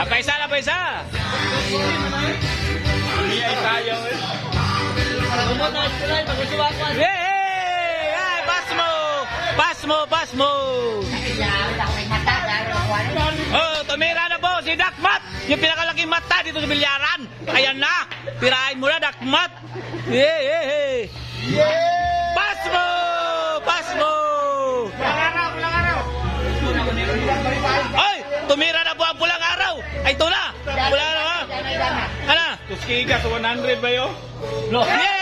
Paisa na, paisa. Iyay tayo eh. Hey! Ay, pass mo. Oh, tumira na po si Dakmat. Yung pinakalaking mata dito sa bilyaran. Ayan na. Tirahin mo na, Dakmat. Hey! Pass mo. Pulang araw. Ay, tumira na po ang pulang araw. Ay, ito na. Pulang araw. Ano? Tuskiga sa 100 ba yun? Yeah!